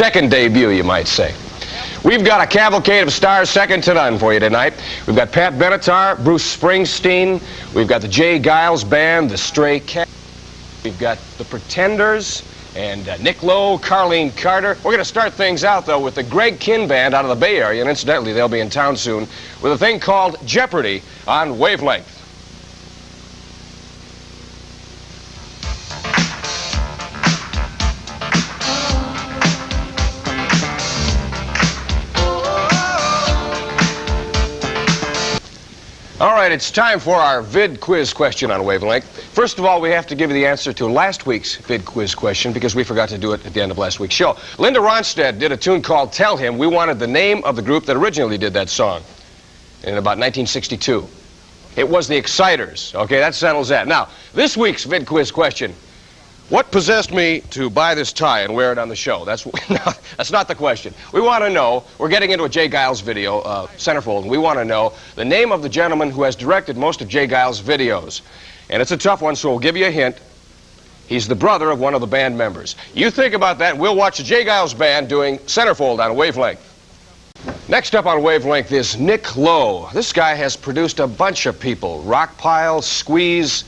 second debut, you might say. We've got a cavalcade of stars second to none for you tonight. We've got Pat Benatar, Bruce Springsteen, we've got the J. Giles Band, the Stray Cats, we've got the Pretenders, and Nick Lowe, Carlene Carter. We're going to start things out, though, with the Greg Kihn Band out of the Bay Area, and incidentally, they'll be in town soon, with a thing called Jeopardy on Wavelength. All right, it's time for our vid quiz question on Wavelength. First of all, we have to give you the answer to last week's vid quiz question because we forgot to do it at the end of last week's show. Linda Ronstadt did a tune called Tell Him. We wanted the name of the group that originally did that song in about 1962. It was the Exciters. Okay, that settles that. Now, this week's vid quiz question. What possessed me to buy this tie and wear it on the show? That's not the question. We want to know, we're getting into a J. Giles video, Centerfold, and we want to know the name of the gentleman who has directed most of J. Giles' videos. And it's a tough one, so we'll give you a hint. He's the brother of one of the band members. You think about that, and we'll watch the J. Giles Band doing Centerfold on Wavelength. Next up on Wavelength is Nick Lowe. This guy has produced a bunch of people. Rockpile, Squeeze,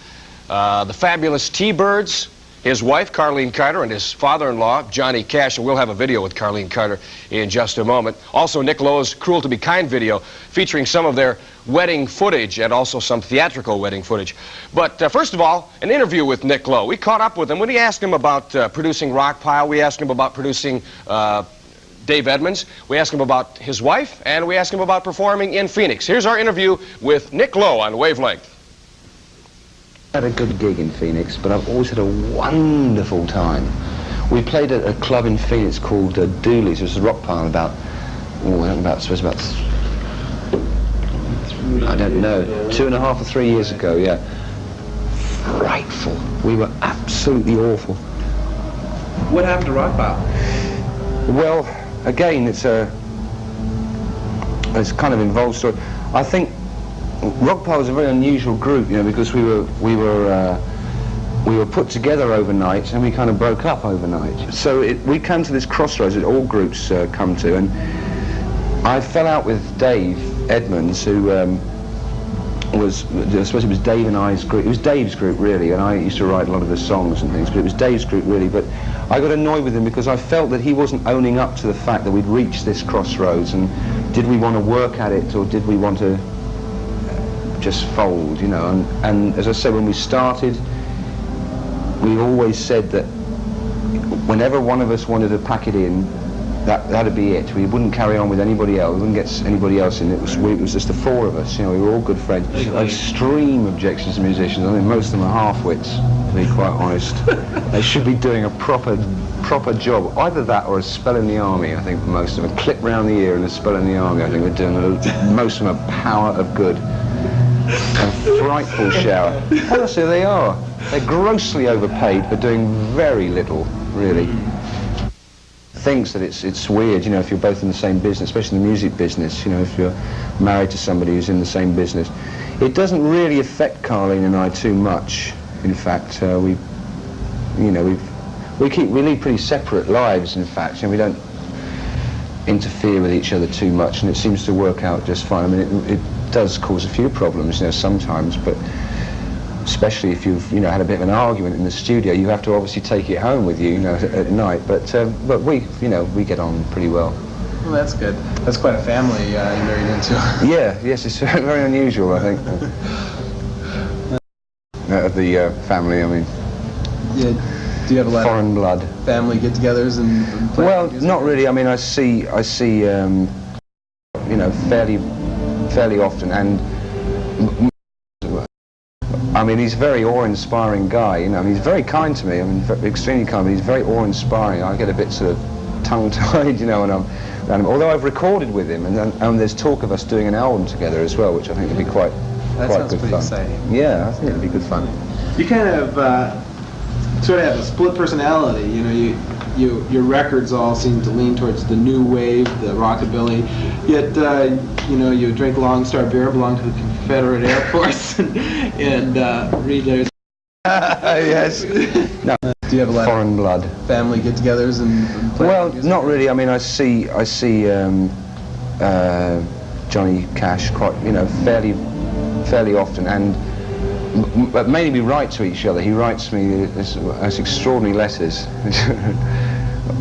the Fabulous T-Birds, his wife, Carlene Carter, and his father-in-law, Johnny Cash, and we'll have a video with Carlene Carter in just a moment. Also, Nick Lowe's Cruel to Be Kind video, featuring some of their wedding footage and also some theatrical wedding footage. But first of all, an interview with Nick Lowe. We caught up with him when he asked him about producing Rockpile. We asked him about producing Dave Edmunds. We asked him about his wife, and we asked him about performing in Phoenix. Here's our interview with Nick Lowe on Wavelength. I had a good gig in Phoenix, but I've always had a wonderful time. We played at a club in Phoenix called Dooley's. It was a rock pile about, I suppose about, I don't know, 2.5 or 3 years ago, yeah. Frightful. We were absolutely awful. What happened to rock pile? Well, again, it's kind of involved story. I think Rockpile was a very unusual group, you know, because we were put together overnight and we kind of broke up overnight. So we came to this crossroads that all groups come to, and I fell out with Dave Edmunds, who was, I suppose it was Dave and I's group. It was Dave's group really, and I used to write a lot of the songs and things, but it was Dave's group really. But I got annoyed with him because I felt that he wasn't owning up to the fact that we'd reached this crossroads, and did we want to work at it or did we want to just fold, you know, and as I said, when we started, we always said that whenever one of us wanted to pack it in, that'd be it. We wouldn't carry on with anybody else. We wouldn't get anybody else in. It was just the four of us. You know, we were all good friends. Extreme objections to musicians. I think most of them are half-wits, to be quite honest. They should be doing a proper job. Either that or a spell in the army. I think most of them, a clip round the ear and a spell in the army. I think we're doing most of them a power of good. A frightful shower. Honestly, they are. They're grossly overpaid for doing very little, really. Thinks that it's weird, you know, if you're both in the same business, especially in the music business, you know, if you're married to somebody who's in the same business. It doesn't really affect Carlene and I too much. In fact, we lead pretty separate lives, in fact, and we don't interfere with each other too much, and it seems to work out just fine. I mean, it does cause a few problems, you know, sometimes, but especially if you've, you know, had a bit of an argument in the studio, you have to obviously take it home with you, you know, at night. But we, you know, we get on pretty well. Well, that's good. That's quite a family you're married into. Yeah, yes, it's very unusual, I think. The family, I mean. Yeah. Do you have a lot foreign blood family get-togethers and well, not really. I mean, I see, you know, fairly often, and I mean, he's a very awe-inspiring guy. You know, I mean, he's very kind to me. I mean, extremely kind, but he's very awe-inspiring. I get a bit sort of tongue-tied, you know, when I'm around him. Although I've recorded with him, and there's talk of us doing an album together as well, which I think would be quite good fun. That sounds pretty exciting. Yeah, I think it'd be good fun. You kind of sort of have a split personality, you know. Your records all seem to lean towards the new wave, the rockabilly, yet you know, you drink Long Star beer, belong to the Confederate Air Force, and read Yes. No. Do you have a lot Foreign blood. of family get-togethers and play Well, music? not really. I mean, I see Johnny Cash quite, fairly often, and but mainly we write to each other. He writes me this extraordinary letters.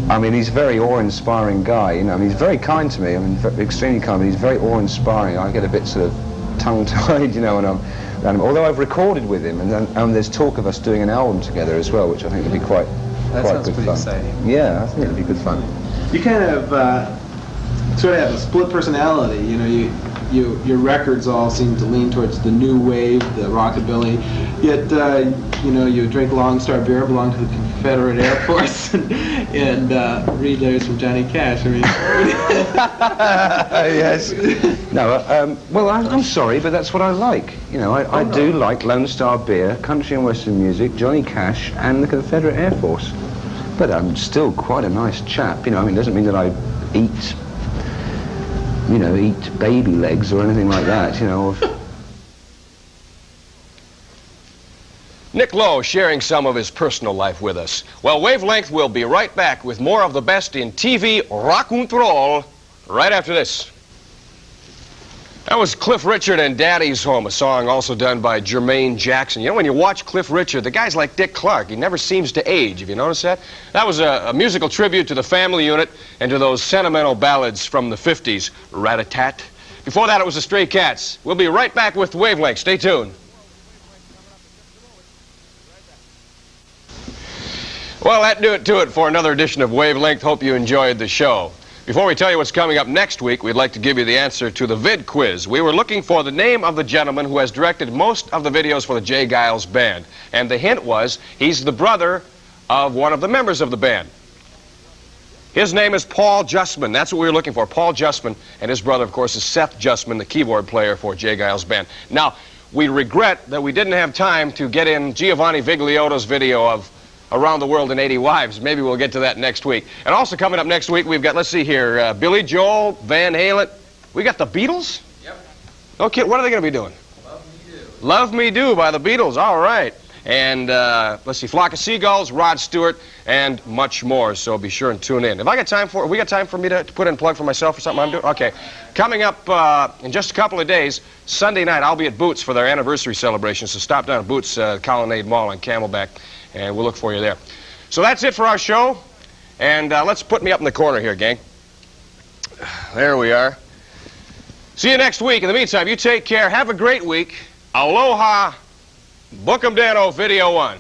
I mean, he's a very awe-inspiring guy. I mean, he's very kind to me. I mean, extremely kind. But he's very awe-inspiring. I get a bit sort of tongue-tied, when I'm around him. Although I've recorded with him, and there's talk of us doing an album together as well, which I think would be quite sounds good pretty fun. exciting. Yeah, I think it'd be good fun. You kind of sort of have a split personality. Your records all seem to lean towards the new wave, the rockabilly. Yet, you drink Long Star beer, belong to the Confederate Air Force, and read letters from Johnny Cash. I mean, yes. No. Well, I'm sorry, but that's what I like. I do like Lone Star beer, country and western music, Johnny Cash, and the Confederate Air Force. But I'm still quite a nice chap. I mean, it doesn't mean that I eat baby legs or anything like that, Nick Lowe sharing some of his personal life with us. Well, Wavelength will be right back with more of the best in TV rock and roll right after this. That was Cliff Richard and Daddy's Home, a song also done by Jermaine Jackson. When you watch Cliff Richard, the guy's like Dick Clark. He never seems to age. Have you noticed that? That was a musical tribute to the Family Unit and to those sentimental ballads from the 50s. Rat-a-tat. Before that, it was the Stray Cats. We'll be right back with Wavelength. Stay tuned. Well, that do it for another edition of Wavelength. Hope you enjoyed the show. Before we tell you what's coming up next week, we'd like to give you the answer to the vid quiz. We were looking for the name of the gentleman who has directed most of the videos for the J. Giles Band. And the hint was, he's the brother of one of the members of the band. His name is Paul Justman. That's what we were looking for, Paul Justman. And his brother, of course, is Seth Justman, the keyboard player for J. Giles Band. Now, we regret that we didn't have time to get in Giovanni Vigliotto's video of Around the World in 80 Wives. Maybe we'll get to that next week. And also coming up next week, we've got, let's see here, Billy Joel, Van Halen. We got the Beatles? Yep. Okay, what are they going to be doing? Love Me Do. Love Me Do by the Beatles. All right. And let's see, Flock of Seagulls, Rod Stewart, and much more. So be sure and tune in. Have I got time for? We got time for me to put in a plug for myself or something I'm doing? Okay. Coming up in just a couple of days, Sunday night, I'll be at Boots for their anniversary celebration. So stop down at Boots Colonnade Mall on Camelback, and we'll look for you there. So that's it for our show. And let's put me up in the corner here, gang. There we are. See you next week. In the meantime, you take care. Have a great week. Aloha. Book 'em Dano, Video 1.